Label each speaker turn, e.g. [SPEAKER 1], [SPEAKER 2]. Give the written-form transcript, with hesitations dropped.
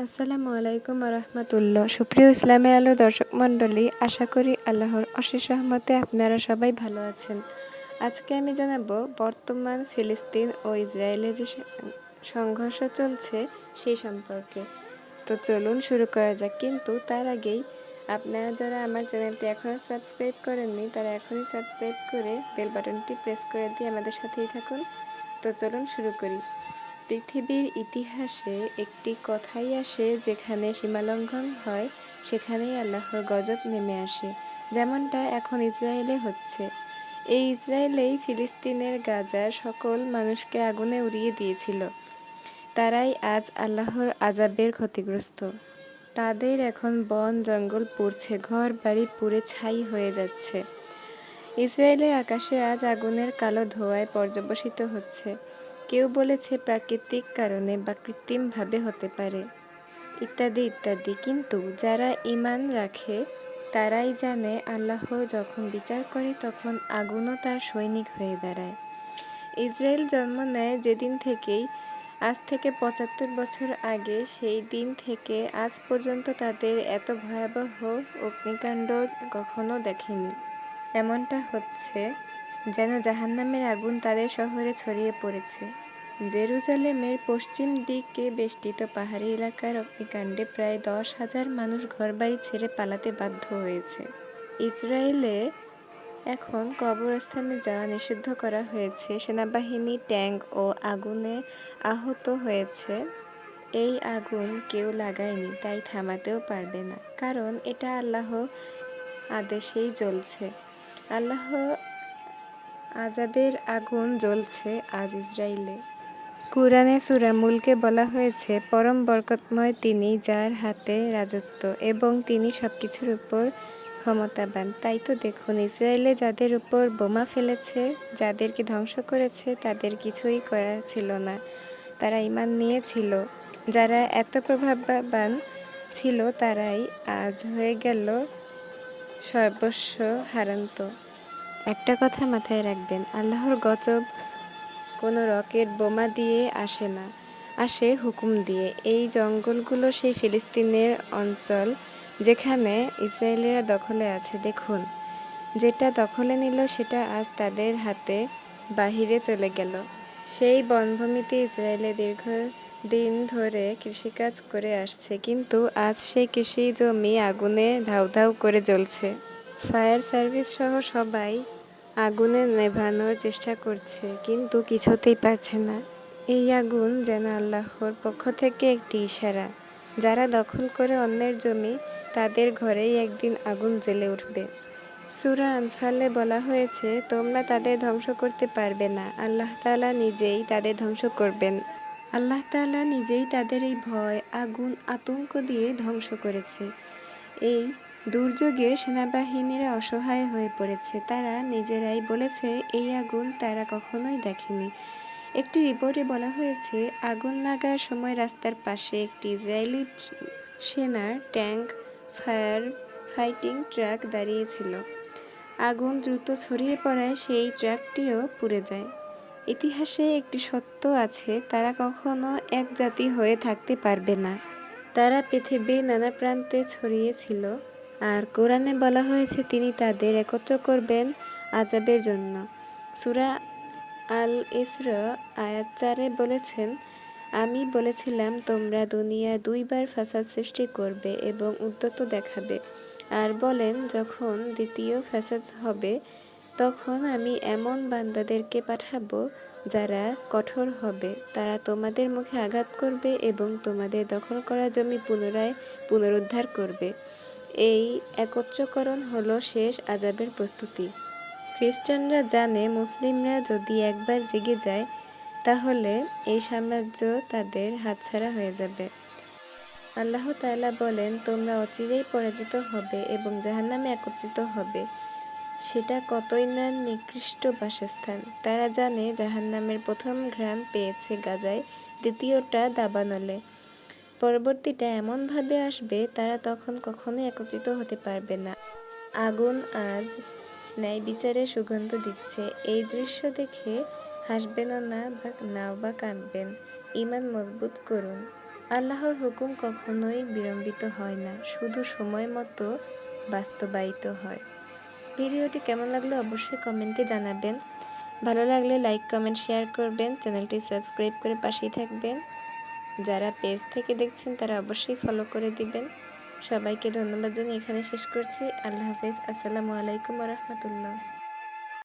[SPEAKER 1] আসসালামু আলাইকুম রহমতুল্লাহ। সুপ্রিয় ইসলামী আলো দর্শক মণ্ডলী, আশা করি আল্লাহর অশেষ রহমতে আপনারা সবাই ভালো আছেন। আজকে আমি জানাবো বর্তমান ফিলিস্তিন ও ইসরায়েলে যে সংঘর্ষ চলছে সেই সম্পর্কে। তো চলুন শুরু করা যাক, কিন্তু তার আগেই আপনারা যারা আমার চ্যানেলটি এখনও সাবস্ক্রাইব করেননি তারা এখনই সাবস্ক্রাইব করে বেল বাটনটি প্রেস করে দিয়ে আমাদের সাথেই থাকুন। তো চলুন শুরু করি। পৃথিবীর ইতিহাসে একটি কথাই আসে, যেখানে সীমালঙ্ঘন হয় সেখানেই আল্লাহর গজব নেমে আসে, যেমনটা এখন ইসরায়েলে হচ্ছে। এই ইসরায়েলেই ফিলিস্তিনের গাজার সকল মানুষকে আগুনে উড়িয়ে দিয়েছিল। তারাই আজ আল্লাহর আযাবের ক্ষতিগ্রস্ত। তাদের এখন বন জঙ্গল পুড়ছে, ঘর বাড়ি পুড়ে ছাই হয়ে যাচ্ছে। ইসরায়েলের আকাশে আজ আগুনের কালো ধোঁয়ায় পর্যবসিত হচ্ছে। কেউ বলেছে প্রাকৃতিক কারণে বা কৃত্রিমভাবে হতে পারে, ইত্যাদি ইত্যাদি। কিন্তু যারা ঈমান রাখে তারাই জানে, আল্লাহ যখন বিচার করে তখন আগুনও তার সৈনিক হয়ে দাঁড়ায়। ইসরায়েল জন্ম নেয় যেদিন থেকেই, আজ থেকে ৭৫ বছর আগে, সেই দিন থেকে আজ পর্যন্ত তাদের এত ভয়াবহ অগ্নিকাণ্ড কখনো দেখেনি। এমনটা হচ্ছে যেন জাহান্নামের আগুন তাদের শহরে ছড়িয়ে পড়েছে। জেরুজালেমের পশ্চিম দিকে বেষ্টিত পাহাড়ি এলাকার অগ্নিকাণ্ডে প্রায় ১০,০০০ মানুষ ঘরবাড়ি ছেড়ে পালাতে বাধ্য হয়েছে। ইসরায়েলে এখন কবরস্থানে যাওয়া নিষিদ্ধ করা হয়েছে। সেনাবাহিনী, ট্যাঙ্ক ও আগুনে আহত হয়েছে। এই আগুন কেউ লাগায়নি, তাই থামাতেও পারবে না, কারণ এটা আল্লাহ আদেশেই জ্বলছে। আল্লাহ আযাবের আগুন জ্বলছে আজ ইসরায়েলে। কুরআনে সূরা মুলকে বলা হয়েছে, পরম বরকতময় তিনি, যার হাতে রাজত্ব এবং তিনি সবকিছুর উপর ক্ষমতাবান। তাই তো দেখুন, ইসরায়েলে যাদের উপর বোমা ফেলেছে, যাদেরকে ধ্বংস করেছে, তাদের কিছুই করার ছিল না। তারা ঈমান নিয়েছিল। যারা এত প্রভাববান ছিল তারাই আজ হয়ে গেল সর্বস্ব হারান্ত। একটা কথা মাথায় রাখবেন, আল্লাহর গজব কোনো রকেট বোমা দিয়ে আসে না, আসে হুকুম দিয়ে। এই জঙ্গলগুলো সেই ফিলিস্তিনের অঞ্চল যেখানে ইসরায়েলিরা দখলে আছে। দেখুন, যেটা দখলে নিল সেটা আজ তাদের হাতে বাহিরে চলে গেল। সেই বনভূমিতে ইসরায়েলে দীর্ঘদিন ধরে কৃষিকাজ করে আসছে, কিন্তু আজ সেই কৃষি জমি আগুনে ধাউ ধাউ করে জ্বলছে। ফায়ার সার্ভিস সহ সবাই আগুনে নেভানোর চেষ্টা করছে, কিন্তু কিছুতেই পারছে না। এই আগুন যেন আল্লাহর পক্ষ থেকে একটি ইশারা। যারা দখল করে অন্যের জমি, তাদের ঘরেই একদিন আগুন জ্বলে উঠবে। সূরা আনফালে বলা হয়েছে, তোমরা তাদের ধ্বংস করতে পারবে না, আল্লাহ তাআলা নিজেই তাদের ধ্বংস করবেন। আল্লাহ তাআলা নিজেই তাদের এই ভয়, আগুন, আতঙ্ক দিয়ে ধ্বংস করেছে। এই দুর্যোগে সেনাবাহিনীরা অসহায় হয়ে পড়েছে। তারা নিজেরাই বলেছে এই আগুন তারা কখনোই দেখেনি। একটি রিপোর্টে বলা হয়েছে, আগুন লাগার সময় রাস্তার পাশে একটি ইসরায়েলি সেনার ট্যাঙ্ক, ফায়ার ফাইটিং ট্রাক দাঁড়িয়েছিল। আগুন দ্রুত ছড়িয়ে পড়ায় সেই ট্রাকটিও পুড়ে যায়। ইতিহাসে একটি সত্য আছে, তারা কখনো এক জাতি হয়ে থাকতে পারবে না। তারা পৃথিবীর নানা প্রান্তে ছড়িয়ে ছিল, আর কোরআনে বলা হয়েছে তিনি তাদের একত্র করবেন আযাবের জন্য। সূরা আল ইসরা আয়াত ৪-এ বলেছেন, আমি বলেছিলাম তোমরা দুনিয়ায় ২ বার ফাসাদ সৃষ্টি করবে এবং উদ্যত দেখাবে। আর বলেন, যখন দ্বিতীয় ফাসাদ হবে তখন আমি এমন বান্দাদেরকে পাঠাবো যারা কঠোর হবে। তারা তোমাদের মুখে আঘাত করবে এবং তোমাদের দখল করা জমি পুনরুদ্ধার করবে। এই একত্রকরণ হলো শেষ আযাবের প্রস্তুতি। খ্রিস্টানরা জানে, মুসলিমরা যদি একবার জেগে যায় তাহলে এই সাম্রাজ্য তাদের হাতছাড়া হয়ে যাবে। আল্লাহ তাআলা বলেন, তোমরা অচিরেই পরাজিত হবে এবং জাহান্নামে একত্রিত হবে। সেটা কতই না নিকৃষ্ট বাসস্থান। তারা জানে জাহান্নামের প্রথম ঘ্রাণ পেয়েছে গাজায়, দ্বিতীয়টা দাবানলে, পরবর্তীটা এমনভাবে আসবে তারা তখন কখনোই একত্রিত হতে পারবে না। আগুন আজ ন্যায় বিচারের সুগন্ধ দিচ্ছে। এই দৃশ্য দেখে হাসবেনও না বা কাঁদবেন। ঈমান মজবুত করুন। আল্লাহর হুকুম কখনোই বিলম্বিত হয় না, শুধু সময় মতো বাস্তবায়িত হয়। ভিডিওটি কেমন লাগলো অবশ্যই কমেন্টে জানাবেন। ভালো লাগলে লাইক, কমেন্ট, শেয়ার করবেন। চ্যানেলটি সাবস্ক্রাইব করে পাশেই থাকবেন। যারা পেজ থেকে দেখছেন তারা অবশ্যই ফলো করে দিবেন। সবাইকে ধন্যবাদ জানিয়ে এখানে শেষ করছি। আল্লাহ হাফেজ। আসসালামু আলাইকুম ওয়া রাহমাতুল্লাহ।